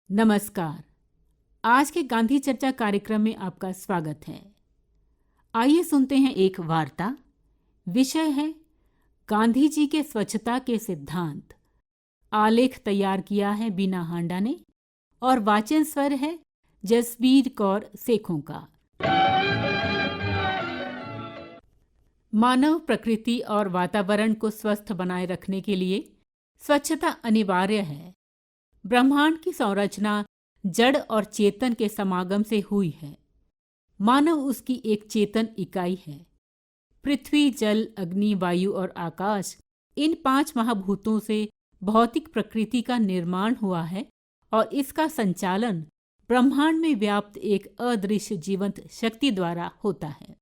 नमस्कार। आज के गांधी चर्चा कार्यक्रम में आपका स्वागत है। आइए सुनते हैं एक वार्ता। विषय है गांधी जी के स्वच्छता के सिद्धांत। आलेख तैयार किया है बीना हांडा ने और वाचन स्वर है जसबीर कौर सेखों का। मानव प्रकृति और वातावरण को स्वस्थ बनाए रखने के लिए स्वच्छता अनिवार्य है। ब्रह्मांड की संरचना जड़ और चेतन के समागम से हुई है। मानव उसकी एक चेतन इकाई है। पृथ्वी, जल, अग्नि, वायु और आकाश, इन 5 महाभूतों से भौतिक प्रकृति का निर्माण हुआ है और इसका संचालन ब्रह्मांड में व्याप्त एक अदृश्य जीवंत शक्ति द्वारा होता है।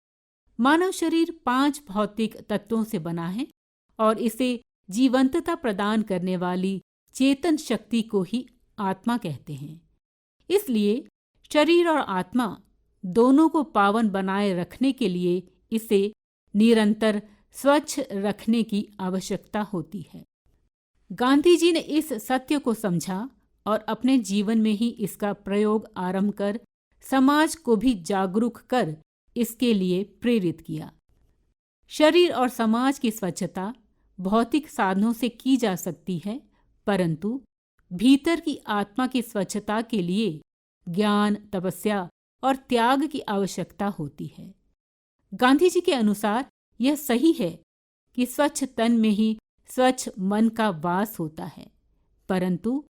मानव शरीर 5 भौतिक तत्वों से बना है और इसे जीवंतता प्रदान करने वाली चेतन शक्ति को ही आत्मा कहते हैं। इसलिए शरीर और आत्मा दोनों को पावन बनाए रखने के लिए इसे निरंतर स्वच्छ रखने की आवश्यकता होती है। गांधी जी ने इस सत्य को समझा और अपने जीवन में ही इसका प्रयोग आरंभ कर समाज को भी जागरूक कर इसके लिए प्रेरित किया। शरीर और समाज की स्वच्छता भौतिक साधनों से की जा सकती है, परंतु भीतर की आत्मा की स्वच्छता के लिए ज्ञान, तपस्या और त्याग की आवश्यकता होती है। गांधी जी के अनुसार यह सही है कि स्वच्छ तन में ही स्वच्छ मन का वास होता है, परंतु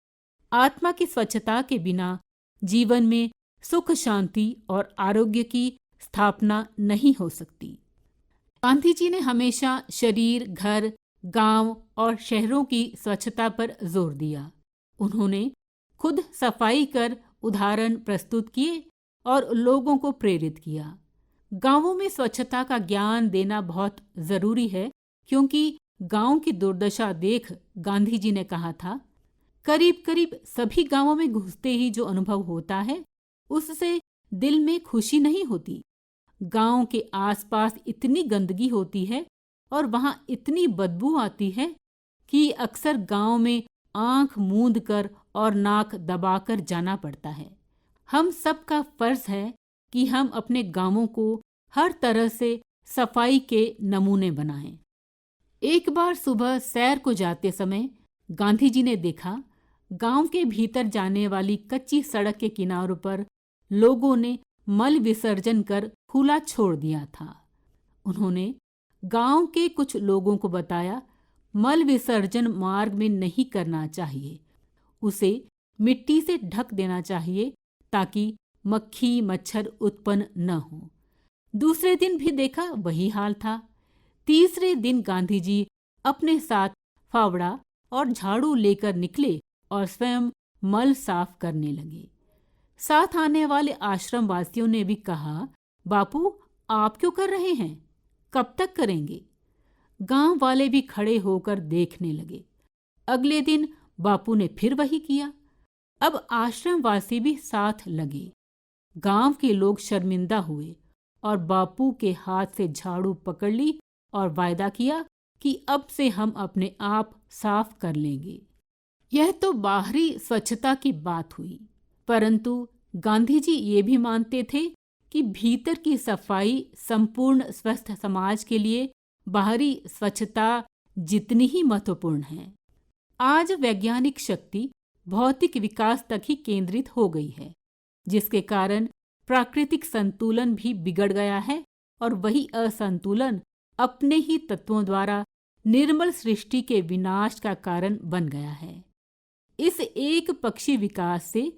आत्मा की स्वच्छता के बिना जीवन में सुख, शांति और आरोग्य की स्थापना नहीं हो सकती। गांधी जी ने हमेशा शरीर, घर, गांव और शहरों की स्वच्छता पर जोर दिया। उन्होंने खुद सफाई कर उदाहरण प्रस्तुत किए और लोगों को प्रेरित किया। गांवों में स्वच्छता का ज्ञान देना बहुत जरूरी है, क्योंकि गांव की दुर्दशा देख गांधी जी ने कहा था, करीब करीब सभी गांवों में घुसते ही जो अनुभव होता है उससे दिल में खुशी नहीं होती। गांव के आसपास इतनी गंदगी होती है और वहां इतनी बदबू आती है कि अक्सर गांव में आंख मूंद कर और नाक दबाकर जाना पड़ता है। हम सबका फर्ज है कि हम अपने गांवों को हर तरह से सफाई के नमूने बनाएं। एक बार सुबह सैर को जाते समय गांधी जी ने देखा, गांव के भीतर जाने वाली कच्ची सड़क के किनारों पर लोगों ने मल विसर्जन कर खुला छोड़ दिया था। उन्होंने गांव के कुछ लोगों को बताया, मल विसर्जन मार्ग में नहीं करना चाहिए, उसे मिट्टी से ढक देना चाहिए ताकि मक्खी मच्छर उत्पन्न न हो। दूसरे दिन भी देखा वही हाल था। तीसरे दिन गांधी जी अपने साथ फावड़ा और झाड़ू लेकर निकले और स्वयं मल साफ करने लगे। साथ आने वाले आश्रम वासियों ने भी कहा, बापू आप क्यों कर रहे हैं, कब तक करेंगे? गांव वाले भी खड़े होकर देखने लगे। अगले दिन बापू ने फिर वही किया। अब आश्रमवासी भी साथ लगे। गांव के लोग शर्मिंदा हुए और बापू के हाथ से झाड़ू पकड़ ली और वायदा किया कि अब से हम अपने आप साफ कर लेंगे। यह तो बाहरी स्वच्छता की बात हुई, परंतु गांधी जी ये भी मानते थे कि भीतर की सफाई संपूर्ण स्वस्थ समाज के लिए बाहरी स्वच्छता जितनी ही महत्वपूर्ण है। आज वैज्ञानिक शक्ति भौतिक विकास तक ही केंद्रित हो गई है, जिसके कारण प्राकृतिक संतुलन भी बिगड़ गया है और वही असंतुलन अपने ही तत्वों द्वारा निर्मल सृष्टि के विनाश का कारण बन गया है। इस एक पक्षी विकास से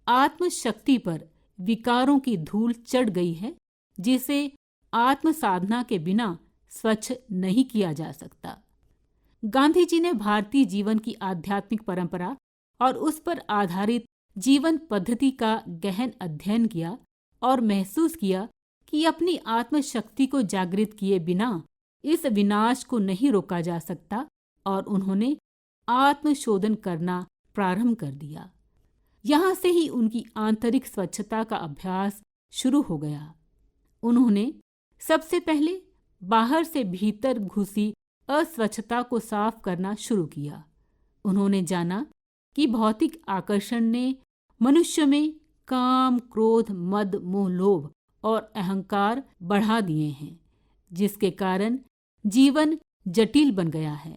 आत्मशक्ति पर विकारों की धूल चढ़ गई है, जिसे आत्म साधना के बिना स्वच्छ नहीं किया जा सकता। गांधी जी ने भारतीय जीवन की आध्यात्मिक परंपरा और उस पर आधारित जीवन पद्धति का गहन अध्ययन किया और महसूस किया कि अपनी आत्मशक्ति को जागृत किए बिना इस विनाश को नहीं रोका जा सकता, और उन्होंने आत्मशोधन करना प्रारंभ कर दिया। यहाँ से ही उनकी आंतरिक स्वच्छता का अभ्यास शुरू हो गया। उन्होंने सबसे पहले बाहर से भीतर घुसी अस्वच्छता को साफ करना शुरू किया। उन्होंने जाना कि भौतिक आकर्षण ने मनुष्य में काम, क्रोध, मद, मोह, लोभ और अहंकार बढ़ा दिए हैं, जिसके कारण जीवन जटिल बन गया है।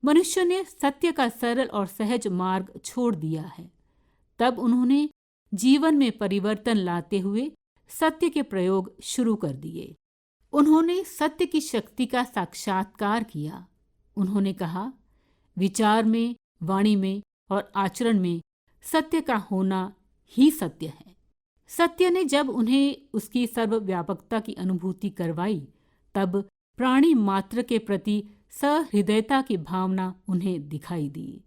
मनुष्य ने सत्य का सरल और सहज मार्ग छोड़ दिया है। तब उन्होंने जीवन में परिवर्तन लाते हुए सत्य के प्रयोग शुरू कर दिए। उन्होंने सत्य की शक्ति का साक्षात्कार किया। उन्होंने कहा, विचार में, वाणी में और आचरण में सत्य का होना ही सत्य है। सत्य ने जब उन्हें उसकी सर्वव्यापकता की अनुभूति करवाई, तब प्राणी मात्र के प्रति सहृदयता की भावना उन्हें दिखाई दी।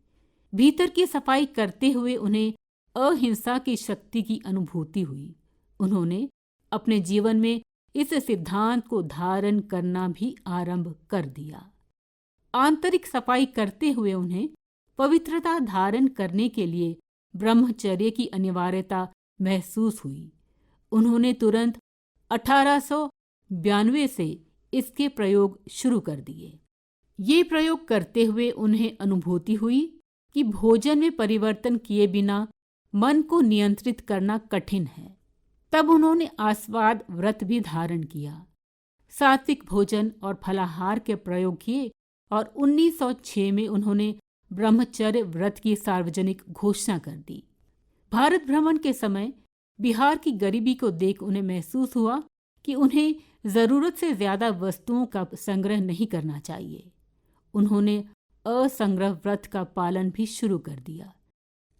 भीतर की सफाई करते हुए उन्हें अहिंसा की शक्ति की अनुभूति हुई। उन्होंने अपने जीवन में इस सिद्धांत को धारण करना भी आरंभ कर दिया। आंतरिक सफाई करते हुए उन्हें पवित्रता धारण करने के लिए ब्रह्मचर्य की अनिवार्यता महसूस हुई। उन्होंने तुरंत 1892 से इसके प्रयोग शुरू कर दिए। ये प्रयोग करते हुए उन्हें अनुभूति हुई कि भोजन में परिवर्तन किए बिना मन को नियंत्रित करना कठिन है। तब उन्होंने आस्वाद व्रत भी धारण किया, सात्विक भोजन और फलाहार के प्रयोग किए और 1906 में उन्होंने ब्रह्मचर्य व्रत की सार्वजनिक घोषणा कर दी। भारत भ्रमण के समय बिहार की गरीबी को देख उन्हें महसूस हुआ कि उन्हें जरूरत से ज्यादा वस्तुओं का संग्रह नहीं करना चाहिए। उन्होंने असंग्रह व्रत का पालन भी शुरू कर दिया।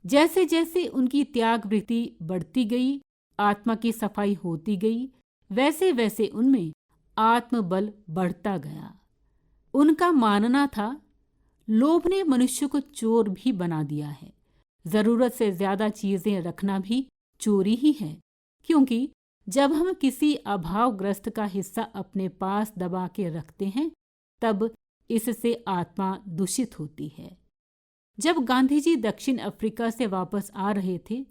जैसे जैसे उनकी त्याग वृत्ति बढ़ती गई, आत्मा की सफाई होती गई, वैसे वैसे उनमें आत्मबल बढ़ता गया। उनका मानना था, लोभ ने मनुष्य को चोर भी बना दिया है। जरूरत से ज्यादा चीजें रखना भी चोरी ही है, क्योंकि जब हम किसी अभावग्रस्त का हिस्सा अपने पास दबा के रखते हैं, तब इससे आत्मा दूषित होती है। जब गांधी जी दक्षिण अफ्रीका से वापस आ रहे थे,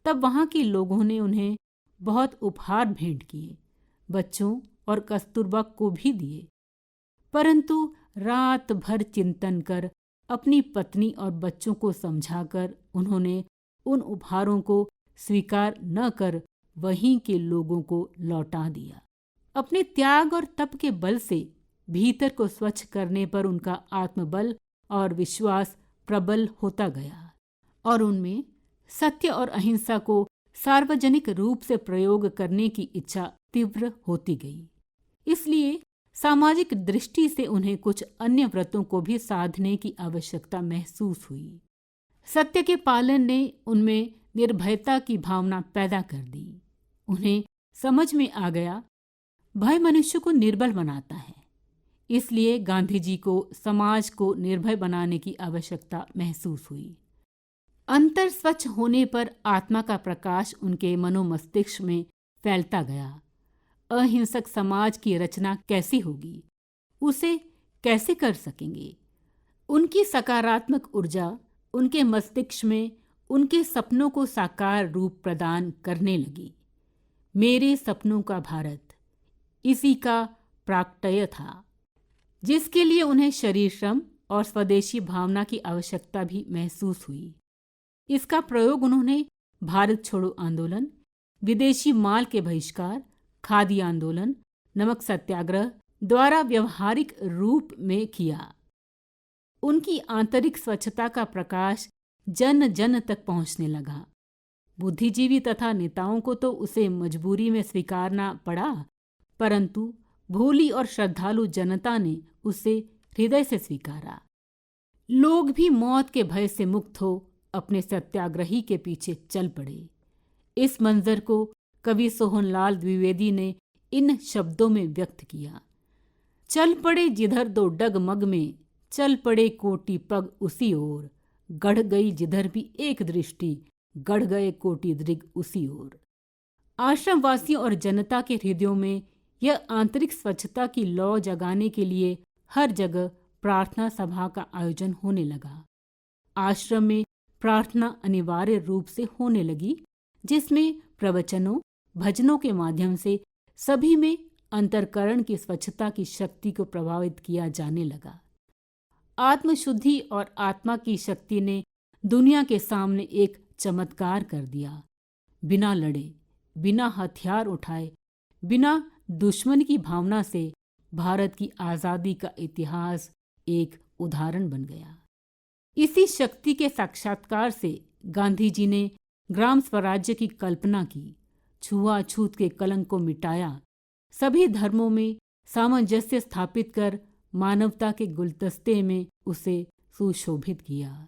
तब वहां के लोगों ने उन्हें बहुत उपहार भेंट किए, बच्चों और कस्तूरबा को भी दिए। परंतु रात भर चिंतन कर, अपनी पत्नी और बच्चों को समझाकर उन्होंने उन उपहारों को स्वीकार न कर वहीं के लोगों को लौटा दिया। अपने त्याग और तप के बल से भीतर को स्वच्छ करने पर उनका आत्मबल और विश्वास प्रबल होता गया और उनमें सत्य और अहिंसा को सार्वजनिक रूप से प्रयोग करने की इच्छा तीव्र होती गई। इसलिए सामाजिक दृष्टि से उन्हें कुछ अन्य व्रतों को भी साधने की आवश्यकता महसूस हुई। सत्य के पालन ने उनमें निर्भयता की भावना पैदा कर दी। उन्हें समझ में आ गया, भय मनुष्य को निर्बल बनाता है। इसलिए गांधी जी को समाज को निर्भय बनाने की आवश्यकता महसूस हुई। अंतर स्वच्छ होने पर आत्मा का प्रकाश उनके मनोमस्तिष्क में फैलता गया। अहिंसक समाज की रचना कैसी होगी, उसे कैसे कर सकेंगे? उनकी सकारात्मक ऊर्जा उनके मस्तिष्क में उनके सपनों को साकार रूप प्रदान करने लगी। मेरे सपनों का भारत, इसी का प्राकट्य था, जिसके लिए उन्हें शरीर श्रम और स्वदेशी भावना की आवश्यकता भी महसूस हुई। इसका प्रयोग उन्होंने भारत छोड़ो आंदोलन, विदेशी माल के बहिष्कार, खादी आंदोलन, नमक सत्याग्रह द्वारा व्यवहारिक रूप में किया। उनकी आंतरिक स्वच्छता का प्रकाश जन जन तक पहुंचने लगा। बुद्धिजीवी तथा नेताओं को तो उसे मजबूरी में स्वीकारना पड़ा, परंतु भोली और श्रद्धालु जनता ने उसे हृदय से स्वीकारा। लोग भी मौत के भय से मुक्त हो अपने सत्याग्रही के पीछे चल पड़े। इस मंजर को कवि सोहनलाल द्विवेदी ने इन शब्दों में व्यक्त किया। चल पड़े जिधर दो डगमग में, चल पड़े कोटि पग उसी ओर, गढ़ गई जिधर भी एक दृष्टि, गढ़ गए कोटि दृग उसी ओर। आश्रमवासियों और जनता के हृदयों में यह आंतरिक स्वच्छता की लौ जगाने के लिए हर जगह प्रार्थना सभा का आयोजन होने लगा। आश्रम में प्रार्थना अनिवार्य रूप से होने लगी, जिसमें प्रवचनों, भजनों के माध्यम से सभी में अंतःकरण की स्वच्छता की शक्ति को प्रभावित किया जाने लगा। आत्मशुद्धि और आत्मा की शक्ति ने दुनिया के सामने एक चमत्कार कर दिया। बिना लड़े, बिना हथियार उठाए, बिना दुश्मन की भावना से भारत की आज़ादी का इतिहास एक उदाहरण बन गया। इसी शक्ति के साक्षात्कार से गांधी जी ने ग्राम स्वराज्य की कल्पना की, छुआछूत के कलंक को मिटाया, सभी धर्मों में सामंजस्य स्थापित कर मानवता के गुलदस्ते में उसे सुशोभित किया।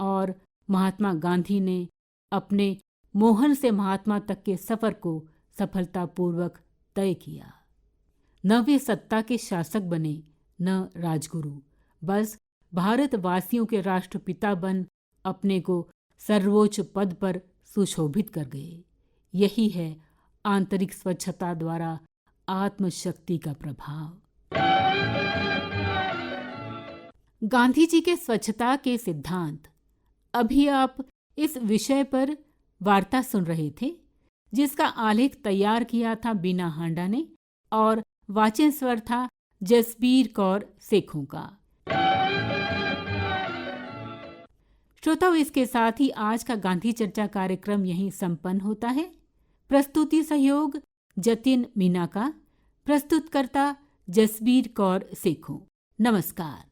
और महात्मा गांधी ने अपने मोहन से महात्मा तक के सफर को सफलतापूर्वक तय किया। न वे सत्ता के शासक बने, न राजगुरु, बस भारतवासियों के राष्ट्रपिता बन अपने को सर्वोच्च पद पर सुशोभित कर गए। यही है आंतरिक स्वच्छता द्वारा आत्मशक्ति का प्रभाव। गांधी जी के स्वच्छता के सिद्धांत। अभी आप इस विषय पर वार्ता सुन रहे थे, जिसका आलेख तैयार किया था बीना हांडा ने और वाचन स्वर था जसबीर कौर सेखों का। श्रोताओ, इसके साथ ही आज का गांधी चर्चा कार्यक्रम यहीं संपन्न होता है। प्रस्तुति सहयोग जतिन मीना का, प्रस्तुतकर्ता जसबीर कौर सेखों। नमस्कार।